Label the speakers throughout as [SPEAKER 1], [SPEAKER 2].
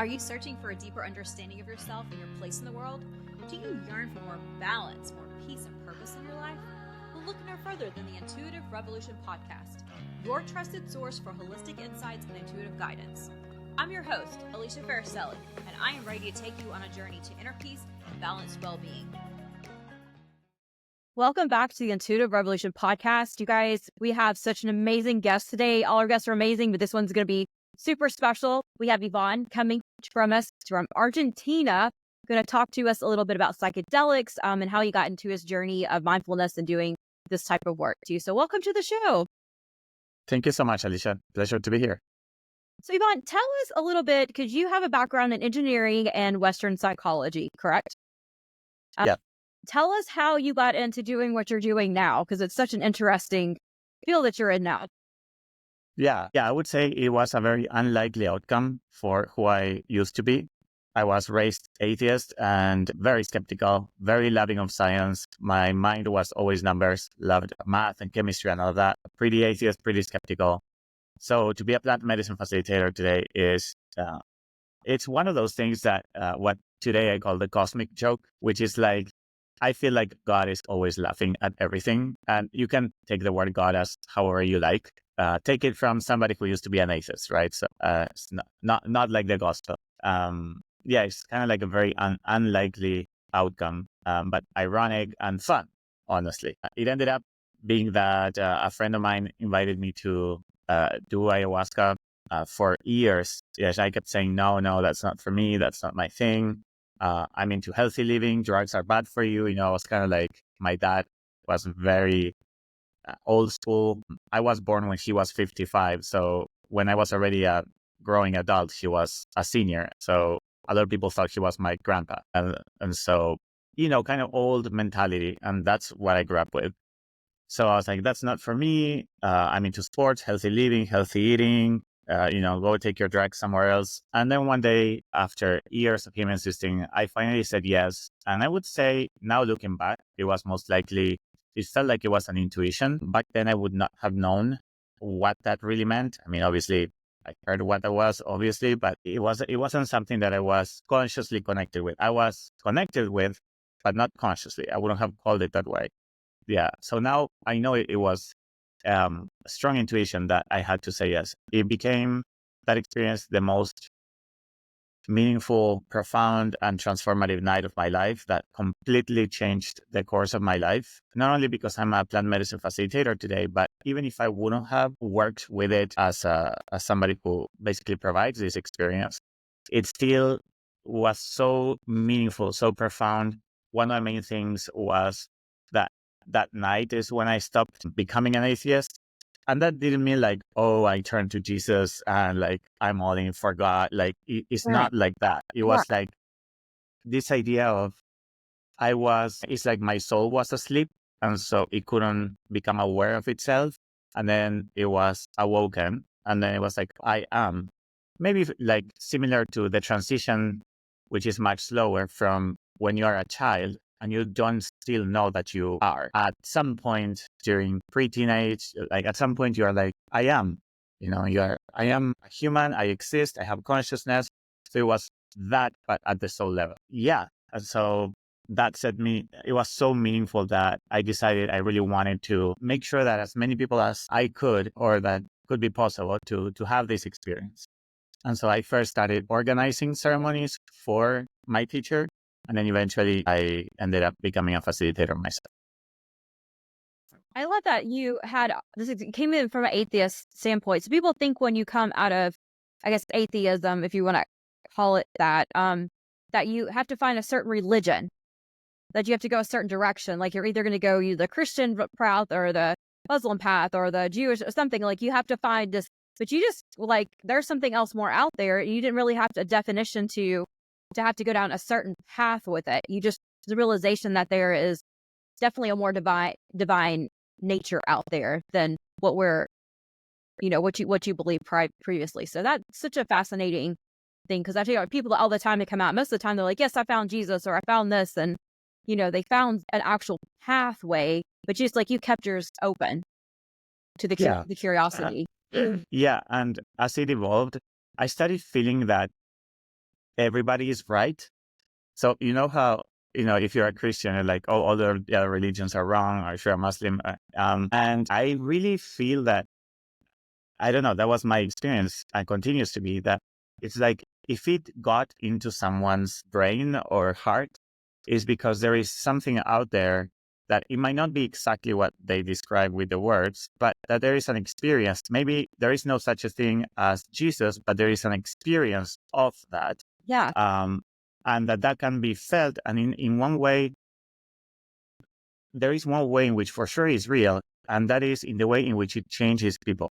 [SPEAKER 1] Are you searching for a deeper understanding of yourself and your place in the world? Do you yearn for more balance, more peace, and purpose in your life? Well, look no further than the Intuitive Revolution podcast, your trusted source for holistic insights and intuitive guidance. I'm your host, Alicia Farricielli, and I am ready to take you on a journey to inner peace and balanced well-being. Welcome back to the Intuitive Revolution podcast. You guys, we have such an amazing guest today. All our guests are amazing, but this one's going to be super special. We have Iván coming from Argentina, going to talk to us a little bit about psychedelics and how he got into his journey of mindfulness and doing this type of work too. So welcome to the show.
[SPEAKER 2] Thank you so much, Alicia. Pleasure to be here.
[SPEAKER 1] So Iván, tell us a little bit, because you have a background in engineering and Western psychology, correct?
[SPEAKER 2] Yeah.
[SPEAKER 1] Tell us how you got into doing what you're doing now, because it's such an interesting field that you're in now.
[SPEAKER 2] Yeah, I would say it was a very unlikely outcome for who I used to be. I was raised atheist and very skeptical, very loving of science. My mind was always numbers, loved math and chemistry and all of that. Pretty atheist, pretty skeptical. So to be a plant medicine facilitator today is, it's one of those things that what today I call the cosmic joke, which is like, I feel like God is always laughing at everything. And you can take the word God as however you like. Take it from somebody who used to be an atheist, right? So it's not like the gospel. It's kind of like a very unlikely outcome, but ironic and fun, honestly. It ended up being that a friend of mine invited me to do ayahuasca for years. Yes, I kept saying, no, that's not for me. That's not my thing. I'm into healthy living. Drugs are bad for you. I was kind of like, my dad was very old school. I was born when he was 55. So when I was already a growing adult, he was a senior. So a lot of people thought he was my grandpa. And so, kind of old mentality. And that's what I grew up with. So I was like, that's not for me. I'm into sports, healthy living, healthy eating. Go take your drugs somewhere else. And then one day, after years of him insisting, I finally said yes. And I would say now looking back, it felt like it was an intuition. Back then, I would not have known what that really meant. I mean, obviously, I heard what that was, obviously, but it wasn't something that I was consciously connected with. I was connected with, but not consciously. I wouldn't have called it that way. Yeah. So now I know it was a strong intuition that I had to say yes. It became, that experience, the most meaningful, profound, and transformative night of my life that completely changed the course of my life. Not only because I'm a plant medicine facilitator today, but even if I wouldn't have worked with it as somebody who basically provides this experience, it still was so meaningful, so profound. One of the main things was that night is when I stopped becoming an atheist. And that didn't mean like, oh, I turned to Jesus and like, I'm all in for God. Like, it's
[SPEAKER 1] Right.
[SPEAKER 2] not like that. It was like this idea of it's like my soul was asleep. And so it couldn't become aware of itself. And then it was awoken. And then it was like, I am. Maybe like similar to the transition, which is much slower from when you are a child and you don't still know that you are. At some point during pre-teenage, like at some point you are like, I am, I am a human, I exist, I have consciousness. So it was that, but at the soul level. Yeah. And so that it was so meaningful that I decided I really wanted to make sure that as many people as I could, or that could be possible to have this experience. And so I first started organizing ceremonies for my teacher. And then eventually I ended up becoming a facilitator myself.
[SPEAKER 1] I love that you had this came in from an atheist standpoint. So people think when you come out of, I guess, atheism, if you want to call it that, that you have to find a certain religion, that you have to go a certain direction. Like you're either going to go the Christian path or the Muslim path or the Jewish or something. Like you have to find this, but you just like, there's something else more out there. You didn't really have a definition to have to go down a certain path with it. You just, the realization that there is definitely a more divine nature out there than what we're, what you believe previously. So that's such a fascinating thing, because I feel like people all the time that come out, most of the time they're like, yes, I found Jesus, or I found this, and they found an actual pathway, but just like you kept yours open to the curiosity.
[SPEAKER 2] Yeah, and as it evolved, I started feeling that everybody is right. So you know how, if you're a Christian, you're like, oh, all the other religions are wrong, or if you're a Muslim. And I really feel that, I don't know, that was my experience and continues to be that it's like if it got into someone's brain or heart, is because there is something out there that it might not be exactly what they describe with the words, but that there is an experience. Maybe there is no such a thing as Jesus, but there is an experience of that.
[SPEAKER 1] Yeah.
[SPEAKER 2] And that can be felt. And in one way, there is one way in which for sure is real, and that is in the way in which it changes people.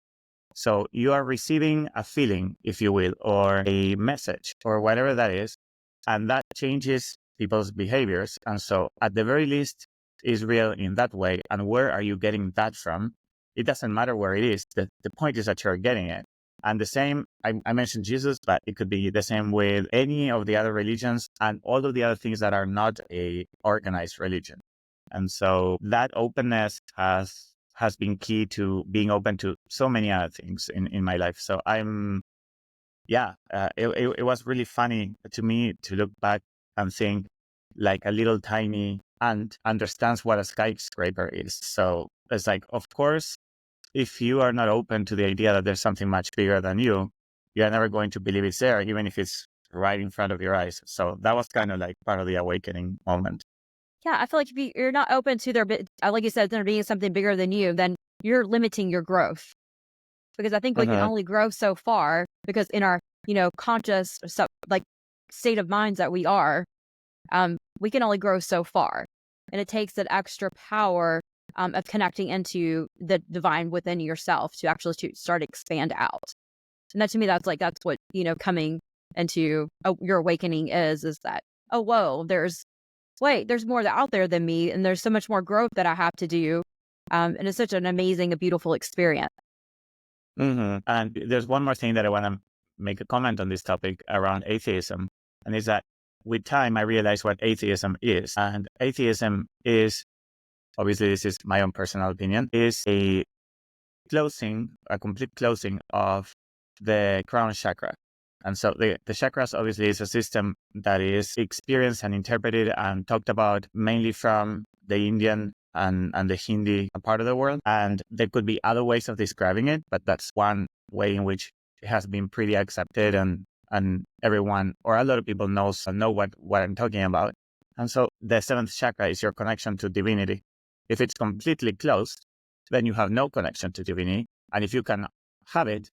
[SPEAKER 2] So you are receiving a feeling, if you will, or a message or whatever that is, and that changes people's behaviors. And so at the very least is real in that way. And where are you getting that from? It doesn't matter where it is. The point is that you're getting it. And the same, I mentioned Jesus, but it could be the same with any of the other religions and all of the other things that are not a organized religion. And so that openness has been key to being open to so many other things in my life. So it was really funny to me to look back and think like a little tiny ant understands what a skyscraper is. So it's like, of course, if you are not open to the idea that there's something much bigger than you, you're never going to believe it's there, even if it's right in front of your eyes. So that was kind of like part of the awakening moment.
[SPEAKER 1] Yeah, I feel like if you're not open to like you said, there being something bigger than you, then you're limiting your growth. Because I think we can only grow so far because in our, conscious, state of minds that we are, we can only grow so far. And it takes that extra power of connecting into the divine within yourself to actually start to expand out. And that to me, that's what, coming into your awakening is that, oh, whoa, there's more out there than me. And there's so much more growth that I have to do. And it's such an amazing, a beautiful experience.
[SPEAKER 2] And there's one more thing that I want to make a comment on this topic around atheism. And is that with time, I realized what atheism is. And atheism is, obviously, this is my own personal opinion, is a complete closing of the crown chakra. And so the chakras obviously is a system that is experienced and interpreted and talked about mainly from the Indian and the Hindi part of the world. And there could be other ways of describing it, but that's one way in which it has been pretty accepted and everyone or a lot of people know what I'm talking about. And so the seventh chakra is your connection to divinity. If it's completely closed, then you have no connection to divinity. And if you can have it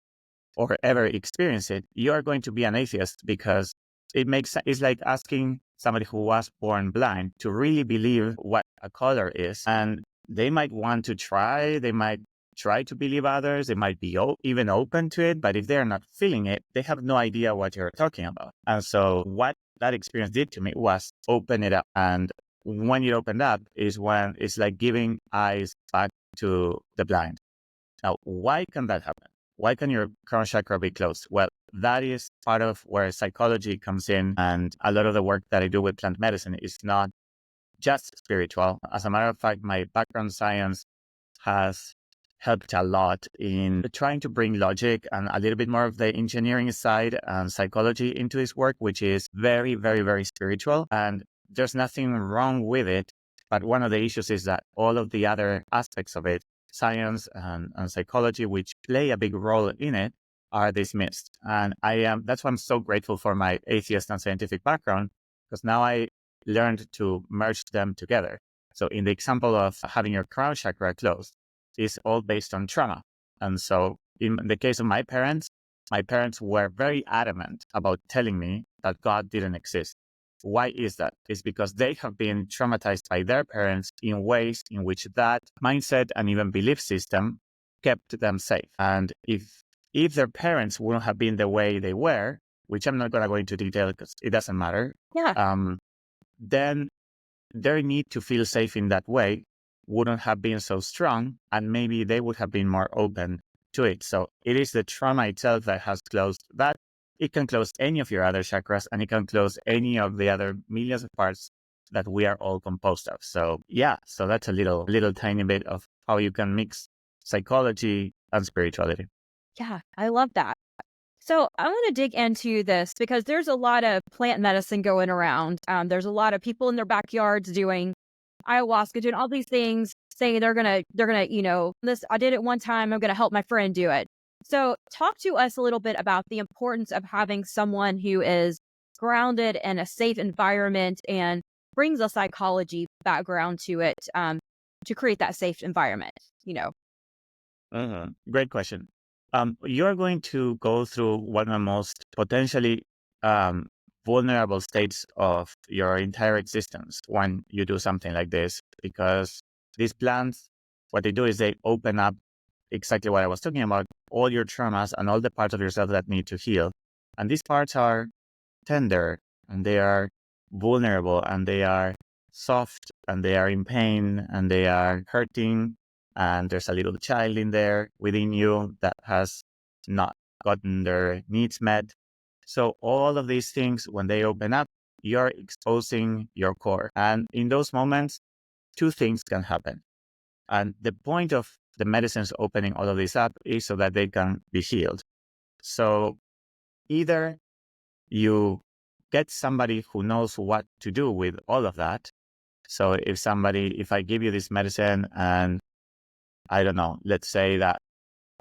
[SPEAKER 2] or ever experience it, you are going to be an atheist because it's like asking somebody who was born blind to really believe what a color is. And they might want to try, they might try to believe others, they might be even open to it, but if they're not feeling it, they have no idea what you're talking about. And so what that experience did to me was open it up. And when it opened up is when it's like giving eyes back to the blind. Now, why can that happen? Why can your crown chakra be closed? Well, that is part of where psychology comes in. And a lot of the work that I do with plant medicine is not just spiritual. As a matter of fact, my background science has helped a lot in trying to bring logic and a little bit more of the engineering side and psychology into this work, which is very, very, very spiritual. And there's nothing wrong with it. But one of the issues is that all of the other aspects of it, science and psychology, which play a big role in it, are dismissed. And that's why I'm so grateful for my atheist and scientific background, because now I learned to merge them together. So in the example of having your crown chakra closed, is all based on trauma. And so in the case of my parents were very adamant about telling me that God didn't exist. Why is that? It's because they have been traumatized by their parents in ways in which that mindset and even belief system kept them safe. And if their parents wouldn't have been the way they were, which I'm not going to go into detail because it doesn't matter, then their need to feel safe in that way wouldn't have been so strong, and maybe they would have been more open to it. So it is the trauma itself that has closed that. It can close any of your other chakras, and it can close any of the other millions of parts that we are all composed of. So so that's a little tiny bit of how you can mix psychology and spirituality.
[SPEAKER 1] Yeah, I love that. So I want to dig into this because there's a lot of plant medicine going around. There's a lot of people in their backyards doing ayahuasca, doing all these things, saying they're gonna, this. I did it one time. I'm gonna help my friend do it. So talk to us a little bit about the importance of having someone who is grounded in a safe environment and brings a psychology background to it, to create that safe environment. You know.
[SPEAKER 2] Great question. You're going to go through one of the most potentially um, vulnerable states of your entire existence when you do something like this, because these plants, what they do is they open up exactly what I was talking about, all your traumas and all the parts of yourself that need to heal. And these parts are tender and they are vulnerable and they are soft and they are in pain and they are hurting. And there's a little child in there within you that has not gotten their needs met. So all of these things, when they open up, you're exposing your core. And in those moments, two things can happen. And the point of the medicines opening all of this up is so that they can be healed. So either you get somebody who knows what to do with all of that. So if I give you this medicine and I don't know, let's say that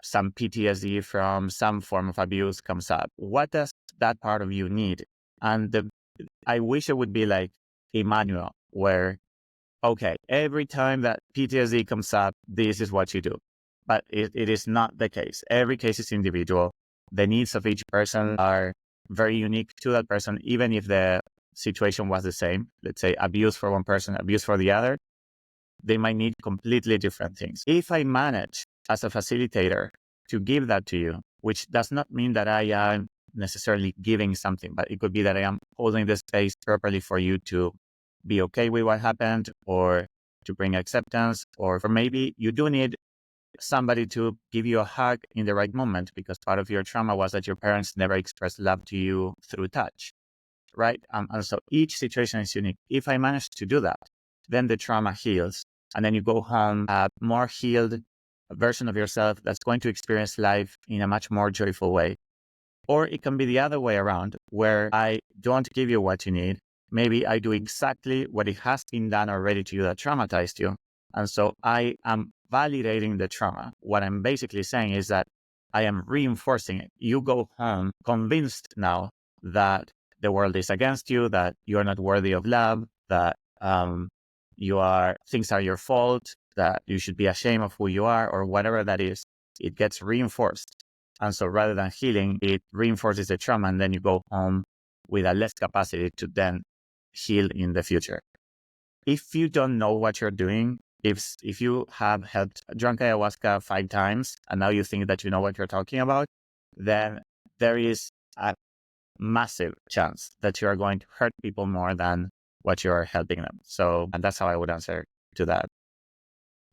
[SPEAKER 2] some PTSD from some form of abuse comes up, what does that part of you need? And I wish it would be like a manual where, okay, every time that PTSD comes up, this is what you do. But it is not the case. Every case is individual. The needs of each person are very unique to that person, even if the situation was the same. Let's say abuse for one person, abuse for the other. They might need completely different things. If I manage as a facilitator to give that to you, which does not mean that I am necessarily giving something, but it could be that I am holding the space properly for you to be okay with what happened, or to bring acceptance, or for maybe you do need somebody to give you a hug in the right moment because part of your trauma was that your parents never expressed love to you through touch, right? And so each situation is unique. If I manage to do that, then the trauma heals. And then you go home a more healed version of yourself that's going to experience life in a much more joyful way. Or it can be the other way around, where I don't give you what you need. Maybe I do exactly what it has been done already to you that traumatized you. And so I am validating the trauma. What I'm basically saying is that I am reinforcing it. You go home convinced now that the world is against you, that you are not worthy of love, that things are your fault, that you should be ashamed of who you are, or whatever that is. It gets reinforced. And so rather than healing, it reinforces the trauma, and then you go home with a less capacity to then heal in the future. If you don't know what you're doing, if you have drunk ayahuasca 5 times and now you think that you know what you're talking about, then there is a massive chance that you are going to hurt people more than what you are helping them. So, and that's how I would answer to that.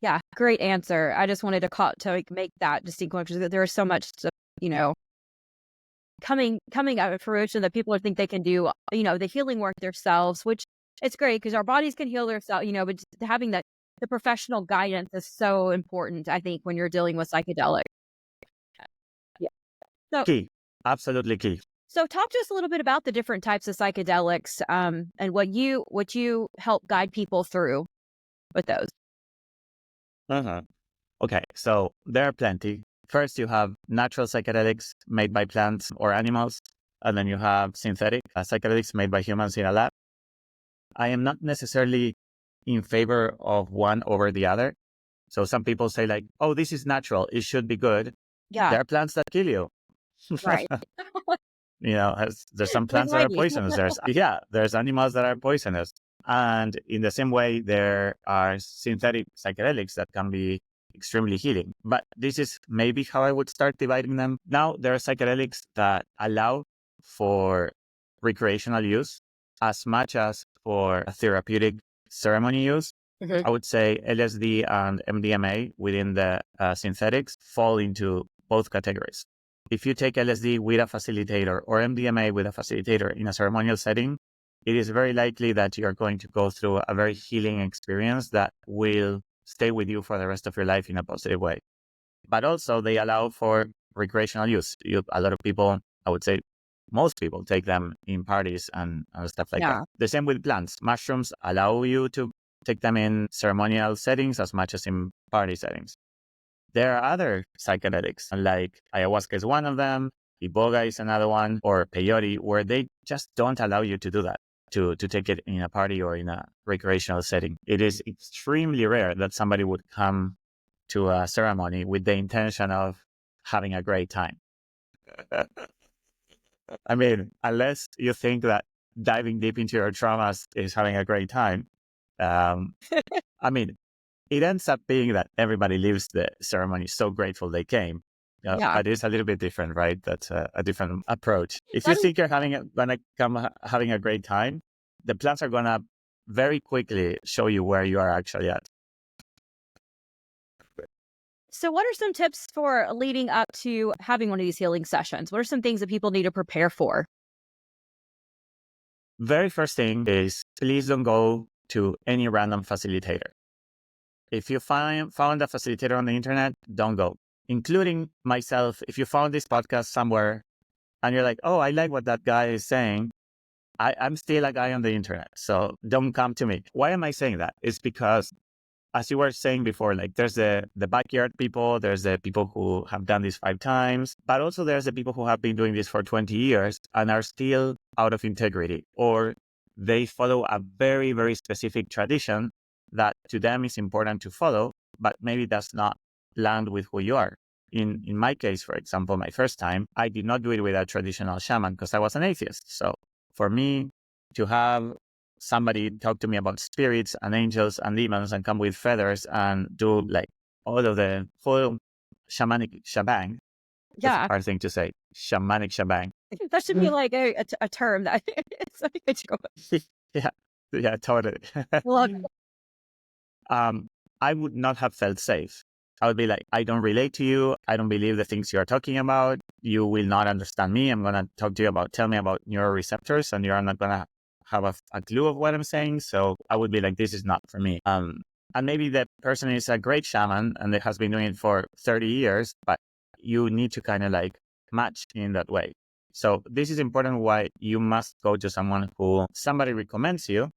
[SPEAKER 1] Yeah, great answer. I just wanted to make that distinction because there is so much, coming out of fruition that people think they can do, the healing work themselves, which it's great because our bodies can heal themselves, but just having the professional guidance is so important, I think, when you're dealing with psychedelics. Yeah. So
[SPEAKER 2] Key, absolutely key.
[SPEAKER 1] So talk to us a little bit about the different types of psychedelics, and what you help guide people through with those.
[SPEAKER 2] Okay, so there are plenty. First, you have natural psychedelics made by plants or animals, and then you have synthetic psychedelics made by humans in a lab. I am not necessarily in favor of one over the other. So some people say like, oh, this is natural, it should be good.
[SPEAKER 1] Yeah,
[SPEAKER 2] There are plants that kill you.
[SPEAKER 1] right.
[SPEAKER 2] There's some
[SPEAKER 1] Like
[SPEAKER 2] plants that are
[SPEAKER 1] Maggie.
[SPEAKER 2] poisonous. There's animals that are poisonous. And in the same way, there are synthetic psychedelics that can be extremely healing. But this is maybe how I would start dividing them. Now, there are psychedelics that allow for recreational use as much as for therapeutic ceremony use.
[SPEAKER 1] Mhm.
[SPEAKER 2] I would say LSD and MDMA within the synthetics fall into both categories. If you take LSD with a facilitator or MDMA with a facilitator in a ceremonial setting, it is very likely that you're going to go through a very healing experience that will stay with you for the rest of your life in a positive way. But also they allow for recreational use. A lot of people I would say most people take them in parties and stuff like that. The same with plants. Mushrooms allow you to take them in ceremonial settings as much as in party settings. There are other psychedelics, like ayahuasca is one of them, iboga is another one, or peyote, where they just don't allow you to do that, to take it in a party or in a recreational setting. It is extremely rare that somebody would come to a ceremony with the intention of having a great time. I mean, unless you think that diving deep into your traumas is having a great time, I mean, it ends up being that everybody leaves the ceremony so grateful they came. But it's a little bit different, right? That's a different approach. If you think you're gonna come having a great time, the plants are gonna very quickly show you where you are actually at.
[SPEAKER 1] So what are some tips for leading up to having one of these healing sessions? What are some things that people need to prepare for?
[SPEAKER 2] Very first thing is, please don't go to any random facilitator. If you found a facilitator on the internet, don't go. Including myself, if you found this podcast somewhere and you're like, oh, I like what that guy is saying, I'm still a guy on the internet, so don't come to me. Why am I saying that? It's because, as you were saying before, like there's the backyard people, there's the people who have done this 5 times, but also there's the people who have been doing this for 20 years and are still out of integrity, or they follow a very, very specific tradition that to them is important to follow, but maybe does not land with who you are. In my case, for example, my first time, I did not do it with a traditional shaman because I was an atheist. So for me to have somebody talk to me about spirits and angels and demons and come with feathers and do like all of the full shamanic shebang. That's a hard thing to say. Shamanic shebang.
[SPEAKER 1] That should be like a term that it's like it's
[SPEAKER 2] yeah, totally.
[SPEAKER 1] Well,
[SPEAKER 2] I would not have felt safe. I would be like, I don't relate to you. I don't believe the things you're talking about. You will not understand me. I'm going to talk to you about, tell me about neuroreceptors, and you're not going to have a clue of what I'm saying. So I would be like, this is not for me. And maybe the person is a great shaman and they has been doing it for 30 years, but you need to kind of like match in that way. So this is important, why you must go to someone who somebody recommends you,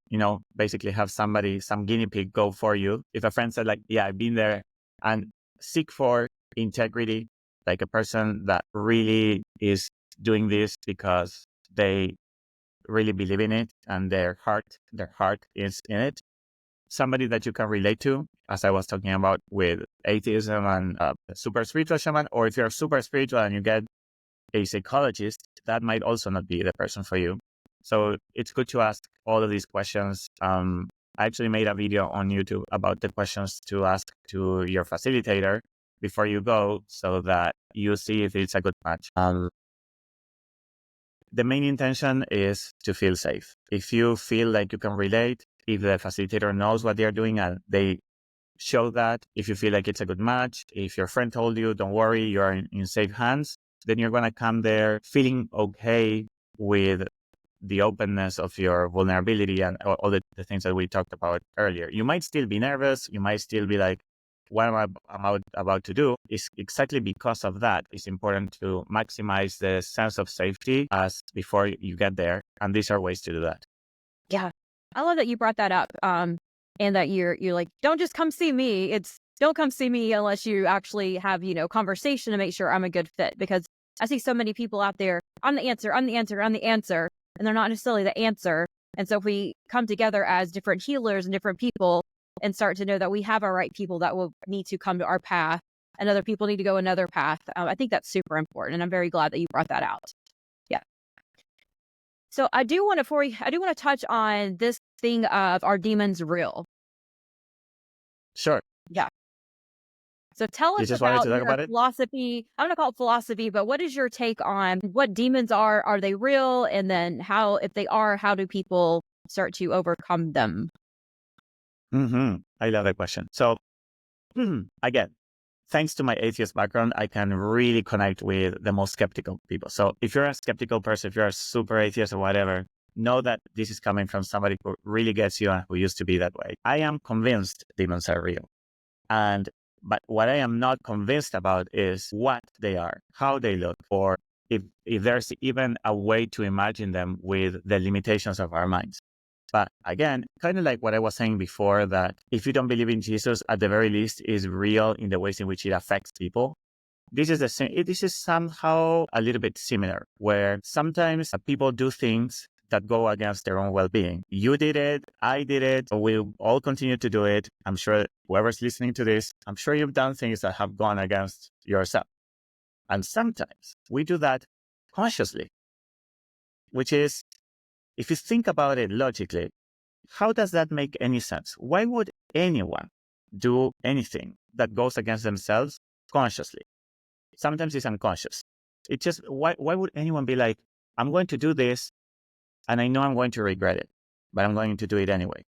[SPEAKER 2] basically have somebody, some guinea pig go for you. If a friend said like, yeah, I've been there, and seek for integrity, like a person that really is doing this because they really believe in it and their heart is in it. Somebody that you can relate to, as I was talking about with atheism and super spiritual shaman, or if you're super spiritual and you get a psychologist, that might also not be the person for you. So it's good to ask all of these questions. I actually made a video on YouTube about the questions to ask to your facilitator before you go, so that you see if it's a good match. The main intention is to feel safe. If you feel like you can relate, if the facilitator knows what they're doing and they show that, if you feel like it's a good match, if your friend told you, don't worry, you're in safe hands, then you're going to come there feeling okay with the openness of your vulnerability and all the things that we talked about earlier. You might still be nervous. You might still be like, what am I about to do? Is exactly because of that. It's important to maximize the sense of safety as before you get there. And these are ways to do that.
[SPEAKER 1] Yeah. I love that you brought that up. And that you're like, don't just come see me. Don't come see me unless you actually have, conversation to make sure I'm a good fit. Because I see so many people out there, I'm the answer, and they're not necessarily the answer. And so if we come together as different healers and different people and start to know that we have our right people that will need to come to our path and other people need to go another path, I think that's super important. And I'm very glad that you brought that out. Yeah. So I do want to touch on this thing of, are demons real?
[SPEAKER 2] Sure.
[SPEAKER 1] Yeah. So tell us about your philosophy. I'm going to call it philosophy, but what is your take on what demons are? Are they real? And then if they are, how do people start to overcome them?
[SPEAKER 2] I love that question. So again, thanks to my atheist background, I can really connect with the most skeptical people. So if you're a skeptical person, if you're a super atheist or whatever, know that this is coming from somebody who really gets you and who used to be that way. I am convinced demons are real. But what I am not convinced about is what they are, how they look, or if there's even a way to imagine them with the limitations of our minds. But again, kind of like what I was saying before, that if you don't believe in Jesus, at the very least, is real in the ways in which it affects people. This is the same. This is somehow a little bit similar, where sometimes people do things that go against their own well-being. You did it, I did it, we'll all continue to do it. I'm sure whoever's listening to this, I'm sure you've done things that have gone against yourself. And sometimes we do that consciously, which is, if you think about it logically, how does that make any sense? Why would anyone do anything that goes against themselves consciously? Sometimes it's unconscious. It's just, why would anyone be like, I'm going to do this and I know I'm going to regret it, but I'm going to do it anyway?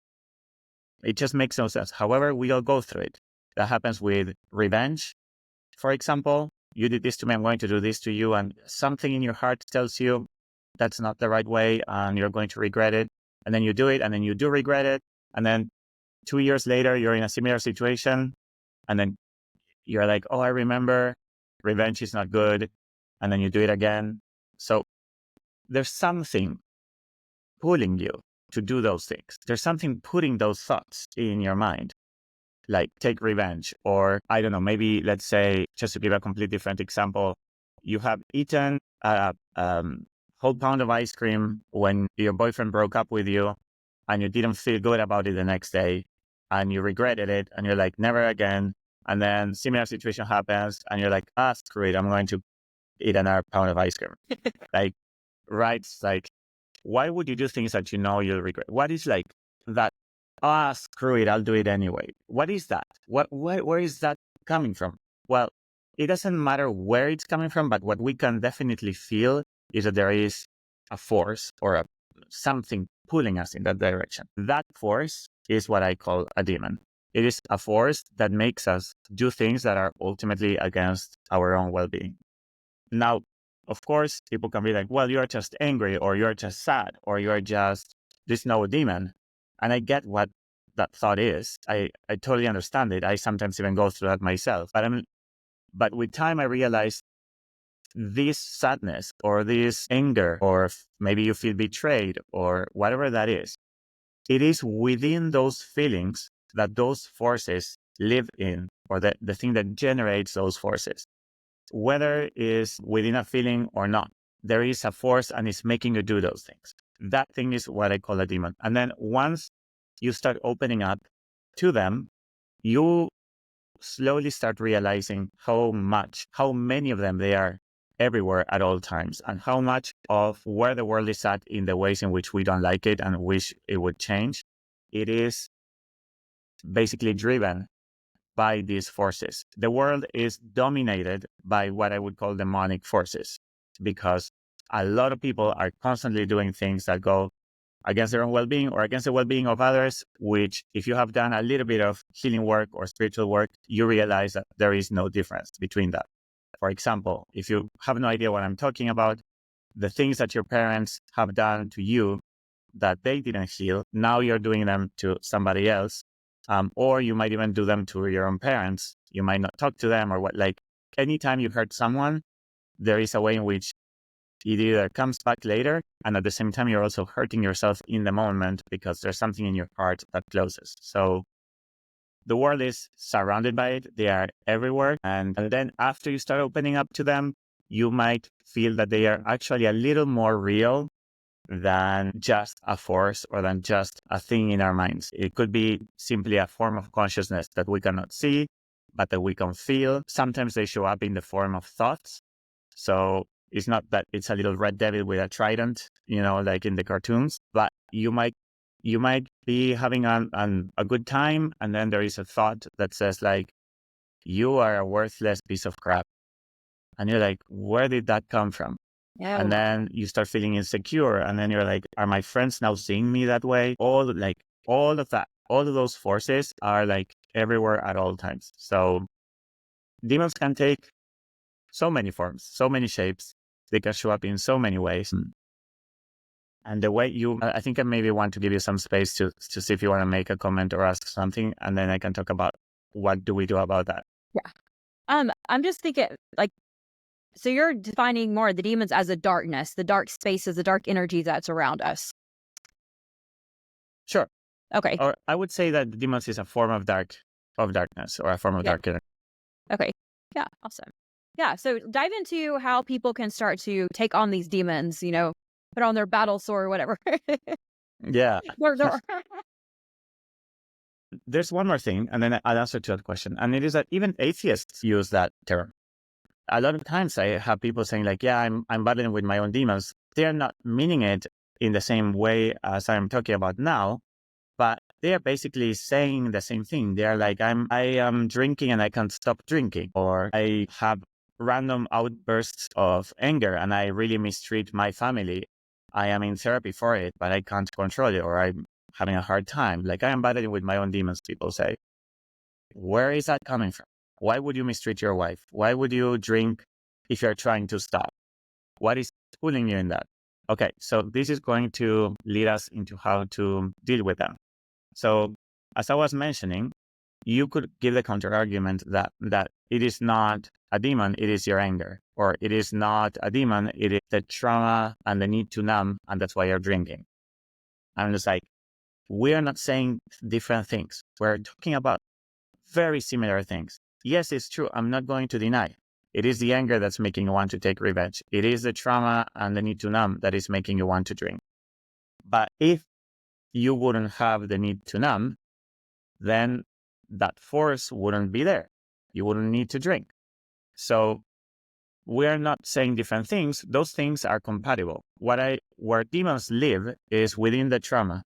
[SPEAKER 2] It just makes no sense. However, we all go through it. That happens with revenge. For example, you did this to me, I'm going to do this to you, and something in your heart tells you that's not the right way and you're going to regret it. And then you do it, and then you do regret it. And then 2 years later, you're in a similar situation. And then you're like, oh, I remember, revenge is not good. And then you do it again. So there's something pulling you to do those things. There's something putting those thoughts in your mind, like take revenge, or I don't know, maybe let's say, just to give a completely different example, you have eaten a whole pound of ice cream when your boyfriend broke up with you and you didn't feel good about it the next day and you regretted it and you're like, never again. And then similar situation happens and you're like, screw it, I'm going to eat another pound of ice cream. Like, right? It's like, why would you do things that you know you'll regret? What is like that? Screw it, I'll do it anyway. What is that? Where is that coming from? Well, it doesn't matter where it's coming from, but what we can definitely feel is that there is a force or something pulling us in that direction. That force is what I call a demon. It is a force that makes us do things that are ultimately against our own well-being. Now, of course, people can be like, well, you're just angry, or you're just sad, or there's no demon. And I get what that thought is. I totally understand it. I sometimes even go through that myself. But with time, I realized this sadness or this anger, or maybe you feel betrayed or whatever that is, it is within those feelings that those forces live in, or the thing that generates those forces. Whether it is within a feeling or not, there is a force and it's making you do those things. That thing is what I call a demon. And then once you start opening up to them, you slowly start realizing how many of them they are everywhere at all times, and how much of where the world is at in the ways in which we don't like it and wish it would change, it is basically driven by these forces. The world is dominated by what I would call demonic forces, because a lot of people are constantly doing things that go against their own well-being or against the well-being of others, which if you have done a little bit of healing work or spiritual work, you realize that there is no difference between that. For example, if you have no idea what I'm talking about, the things that your parents have done to you that they didn't heal, now you're doing them to somebody else. Or you might even do them to your own parents. You might not talk to them or what. Like, anytime you hurt someone, there is a way in which it either comes back later, and at the same time, you're also hurting yourself in the moment because there's something in your heart that closes. So the world is surrounded by it. They are everywhere. And then after you start opening up to them, you might feel that they are actually a little more real than just a force or than just a thing in our minds. It could be simply a form of consciousness that we cannot see, but that we can feel. Sometimes they show up in the form of thoughts. So it's not that it's a little red devil with a trident, like in the cartoons, but you might be having a good time, and then there is a thought that says like, you are a worthless piece of crap. And you're like, where did that come from?
[SPEAKER 1] Yeah.
[SPEAKER 2] And then you start feeling insecure, and then you're like, are my friends now seeing me that way? All of those forces are like everywhere at all times. So demons can take so many forms, so many shapes. They can show up in so many ways. And the way I think I maybe want to give you some space to see if you want to make a comment or ask something, and then I can talk about what do we do about that.
[SPEAKER 1] Yeah. I'm just thinking, like, So you're defining more the demons as a darkness, the dark spaces, the dark energy that's around us.
[SPEAKER 2] Sure.
[SPEAKER 1] Okay.
[SPEAKER 2] Or I would say that the demons is a form of darkness or a form of
[SPEAKER 1] Yeah.
[SPEAKER 2] dark energy.
[SPEAKER 1] Okay. Yeah. Awesome. Yeah. So dive into how people can start to take on these demons, put on their battle sword or whatever.
[SPEAKER 2] Yeah.
[SPEAKER 1] They're-
[SPEAKER 2] There's one more thing, and then I'll answer to that question. And it is that even atheists use that term. A lot of times I have people saying like, yeah, I'm battling with my own demons. They're not meaning it in the same way as I'm talking about now, but they are basically saying the same thing. They are like, I am drinking and I can't stop drinking, or I have random outbursts of anger and I really mistreat my family. I am in therapy for it, but I can't control it, or I'm having a hard time. Like I am battling with my own demons, people say. Where is that coming from? Why would you mistreat your wife? Why would you drink if you're trying to stop? What is pulling you in that? Okay, so this is going to lead us into how to deal with them. So as I was mentioning, you could give the counter argument that it is not a demon, it is your anger. Or it is not a demon, it is the trauma and the need to numb, and that's why you're drinking. I'm just like, we are not saying different things. We're talking about very similar things. Yes, it's true. I'm not going to deny. It is the anger that's making you want to take revenge. It is the trauma and the need to numb that is making you want to drink. But if you wouldn't have the need to numb, then that force wouldn't be there. You wouldn't need to drink. So we're not saying different things. Those things are compatible. Where demons live is within the trauma.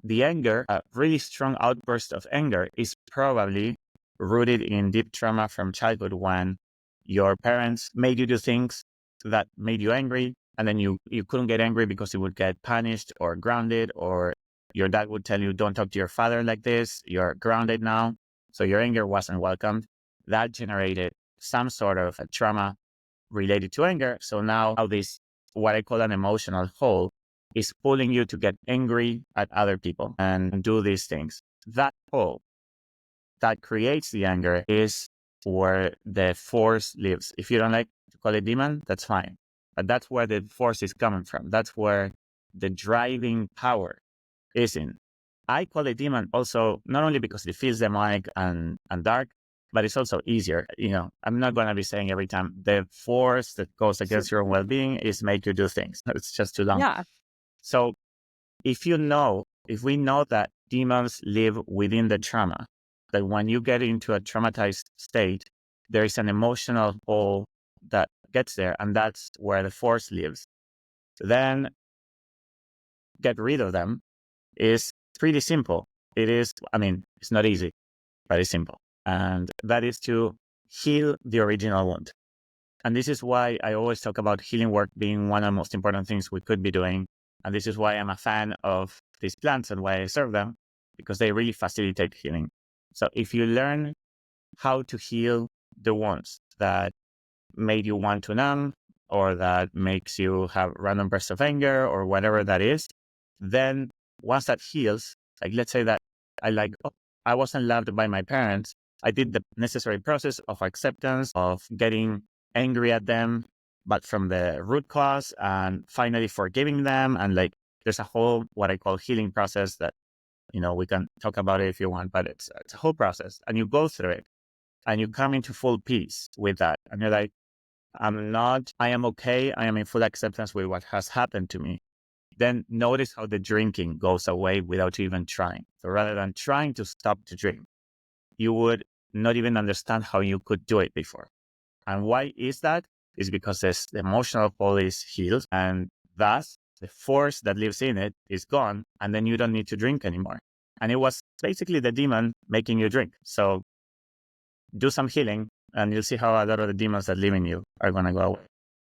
[SPEAKER 2] The anger, a really strong outburst of anger, is probably rooted in deep trauma from childhood when your parents made you do things that made you angry, and then you couldn't get angry because you would get punished or grounded, or your dad would tell you, don't talk to your father like this, you're grounded now. So your anger wasn't welcomed. That generated some sort of a trauma related to anger. So now this, what I call an emotional hole, is pulling you to get angry at other people and do these things. That hole that creates the anger is where the force lives. If you don't like to call it demon, that's fine. But that's where the force is coming from. That's where the driving power is in. I call it demon also, not only because it feels demonic and dark, but it's also easier. I'm not going to be saying every time the force that goes against your own well-being is make you do things. It's just too long.
[SPEAKER 1] yeah.
[SPEAKER 2] So if we know that demons live within the trauma, that when you get into a traumatized state, there is an emotional hole that gets there, and that's where the force lives, then get rid of them is pretty simple. It's not easy, but it's simple. And that is to heal the original wound. And this is why I always talk about healing work being one of the most important things we could be doing. And this is why I'm a fan of these plants and why I serve them, because they really facilitate healing. So if you learn how to heal the wounds that made you want to numb, or that makes you have random bursts of anger, or whatever that is, then once that heals, like let's say that I wasn't loved by my parents. I did the necessary process of acceptance, of getting angry at them, but from the root cause, and finally forgiving them. And there's a whole, what I call healing process that, we can talk about it if you want, but it's a whole process, and you go through it and you come into full peace with that. And you're like, I am okay. I am in full acceptance with what has happened to me. Then notice how the drinking goes away without you even trying. So rather than trying to stop to drink, you would not even understand how you could do it before. And why is that? Is because the emotional hole is healed, and thus the force that lives in it is gone, and then you don't need to drink anymore. And it was basically the demon making you drink. So do some healing, and you'll see how a lot of the demons that live in you are going to go away.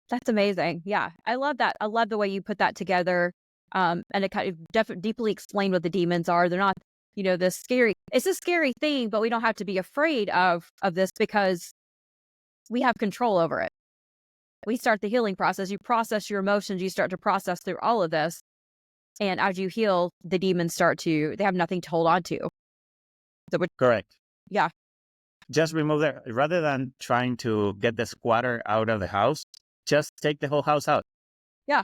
[SPEAKER 1] That's amazing. Yeah. I love that. I love the way you put that together. And it kind of deeply explain what the demons are. They're not, this scary, it's a scary thing, but we don't have to be afraid of this because we have control over it. We start the healing process. You process your emotions. You start to process through all of this. And as you heal, the demons they have nothing to hold on to.
[SPEAKER 2] Correct.
[SPEAKER 1] Yeah.
[SPEAKER 2] Just remove it. Rather than trying to get the squatter out of the house, just take the whole house out.
[SPEAKER 1] Yeah.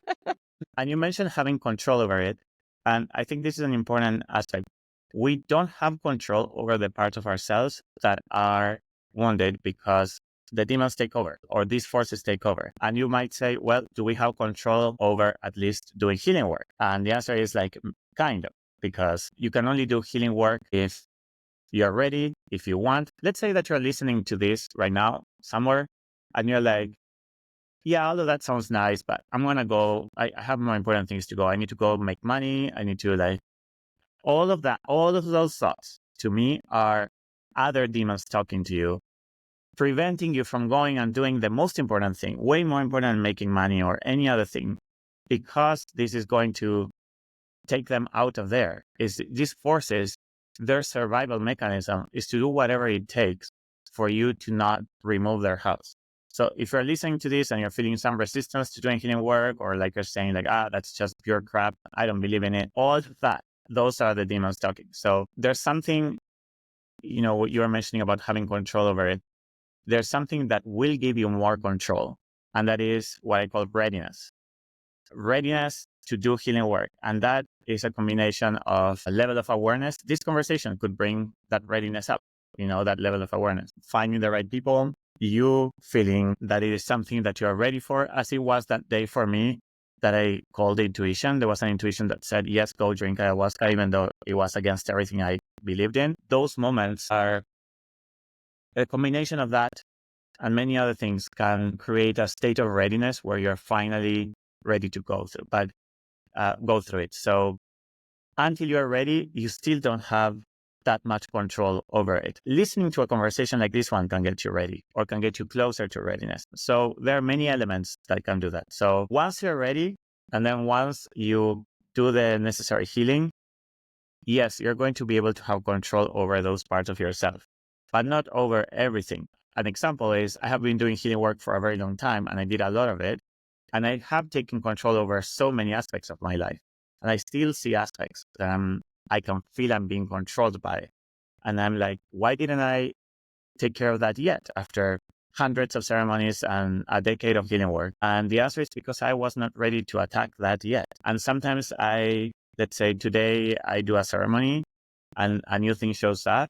[SPEAKER 2] And you mentioned having control over it. And I think this is an important aspect. We don't have control over the parts of ourselves that are wounded because the demons take over or these forces take over. And you might say, well, do we have control over at least doing healing work? And the answer is like, kind of, because you can only do healing work if you're ready, if you want. Let's say that you're listening to this right now somewhere and you're like, yeah, all of that sounds nice, but I'm going to go. I have more important things to go. I need to go make money. I need to like all of that. All of those thoughts to me are other demons talking to you, preventing you from going and doing the most important thing, way more important than making money or any other thing, because this is going to take them out of there. Is these forces, their survival mechanism is to do whatever it takes for you to not remove their house. So if you're listening to this and you're feeling some resistance to doing healing work, or like you're saying like, that's just pure crap, I don't believe in it, all of that, those are the demons talking. So there's something, what you were mentioning about having control over it. There's something that will give you more control. And that is what I call readiness. Readiness to do healing work. And that is a combination of a level of awareness. This conversation could bring that readiness up, that level of awareness. Finding the right people, you feeling that it is something that you are ready for, as it was that day for me that I called intuition. There was an intuition that said, yes, go drink ayahuasca, even though it was against everything I believed in. Those moments are a combination of that and many other things can create a state of readiness where you're finally ready to go through it. So until you're ready, you still don't have that much control over it. Listening to a conversation like this one can get you ready or can get you closer to readiness. So there are many elements that can do that. So once you're ready, and then once you do the necessary healing, yes, you're going to be able to have control over those parts of yourself, but not over everything. An example is I have been doing healing work for a very long time and I did a lot of it. And I have taken control over so many aspects of my life. And I still see aspects that I can feel I'm being controlled by. And I'm like, why didn't I take care of that yet after hundreds of ceremonies and a decade of healing work? And the answer is because I was not ready to attack that yet. And sometimes let's say today I do a ceremony and a new thing shows up.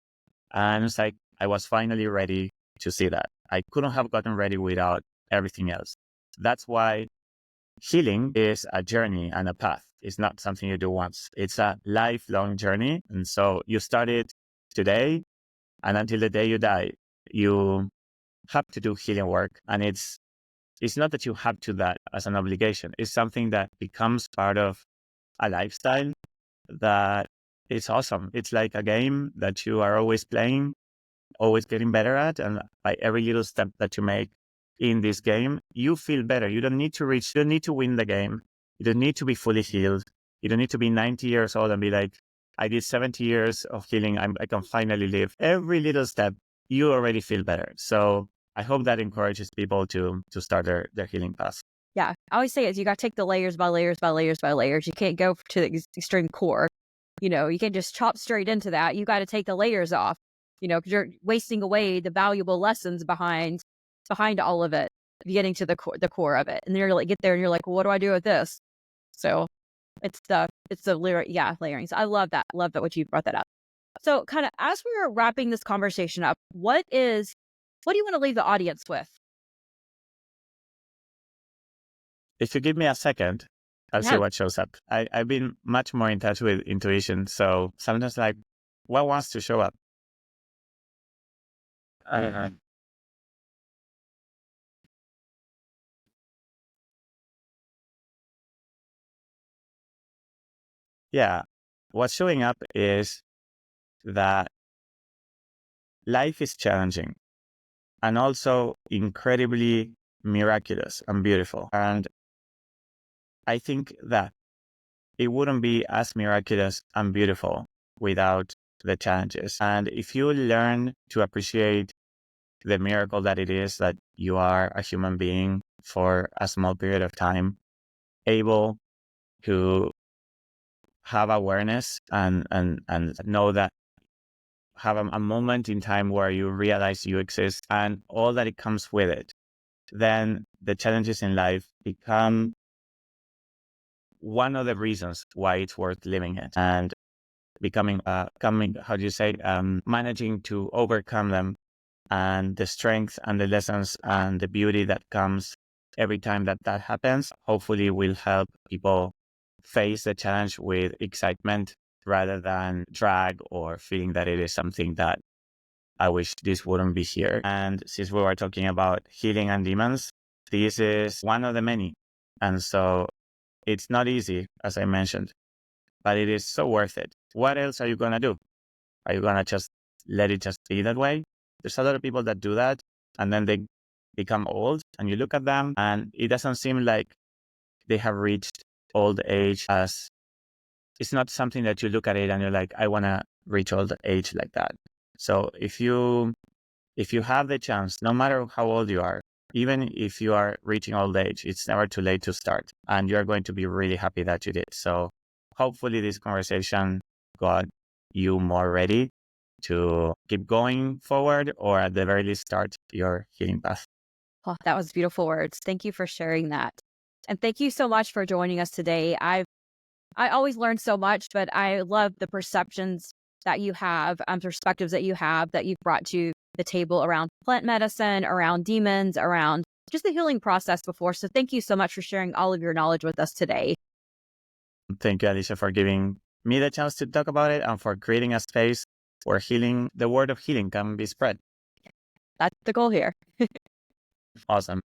[SPEAKER 2] And it's like, I was finally ready to see that. I couldn't have gotten ready without everything else. That's why healing is a journey and a path. It's not something you do once. It's a lifelong journey. And so you start it today, and until the day you die, you have to do healing work. And it's not that you have to do that as an obligation. It's something that becomes part of a lifestyle that is awesome. It's like a game that you are always playing, always getting better at. And by every little step that you make in this game, you feel better. You don't need to win the game. You don't need to be fully healed. You don't need to be 90 years old and be like, I did 70 years of healing. I can finally live. Every little step, you already feel better. So I hope that encourages people to start their healing path.
[SPEAKER 1] Yeah. I always say you got to take the layers by layers by layers by layers. You can't go to the extreme core. You can't just chop straight into that. You got to take the layers off, because you're wasting away the valuable lessons behind all of it, getting to the core of it. And then you're like, get there and you're like, well, what do I do with this? So it's the layering. So I love that. Love that what you brought that up. So kind of as we were wrapping this conversation up, what do you want to leave the audience with?
[SPEAKER 2] If you give me a second, I'll see what shows up. I've been much more in touch with intuition. So sometimes like, what wants to show up? Yeah. What's showing up is that life is challenging and also incredibly miraculous and beautiful. And I think that it wouldn't be as miraculous and beautiful without the challenges. And if you learn to appreciate the miracle that it is that you are a human being for a small period of time, able to have awareness and know that have a moment in time where you realize you exist and all that it comes with it, then the challenges in life become one of the reasons why it's worth living it, and managing to overcome them, and the strength and the lessons and the beauty that comes every time that happens, hopefully will help people face the challenge with excitement rather than drag or feeling that it is something that I wish this wouldn't be here. And since we were talking about healing and demons, this is one of the many. And so it's not easy, as I mentioned, but it is so worth it. What else are you going to do? Are you going to just let it just be that way? There's a lot of people that do that, and then they become old, and you look at them, and it doesn't seem like they have reached old age. As it's not something that you look at it and you're like, I want to reach old age like that. So if you have the chance, no matter how old you are, even if you are reaching old age, it's never too late to start, and you're going to be really happy that you did. So hopefully this conversation got you more ready to keep going forward, or at the very least start your healing path.
[SPEAKER 1] Oh, that was beautiful words. Thank you for sharing that. And thank you so much for joining us today. I always learn so much, but I love the perceptions that you have, perspectives that you've brought to the table around plant medicine, around demons, around just the healing process before. So thank you so much for sharing all of your knowledge with us today.
[SPEAKER 2] Thank you, Alicia, for giving me the chance to talk about it and for creating a space where the word of healing can be spread.
[SPEAKER 1] That's the goal here.
[SPEAKER 2] Awesome.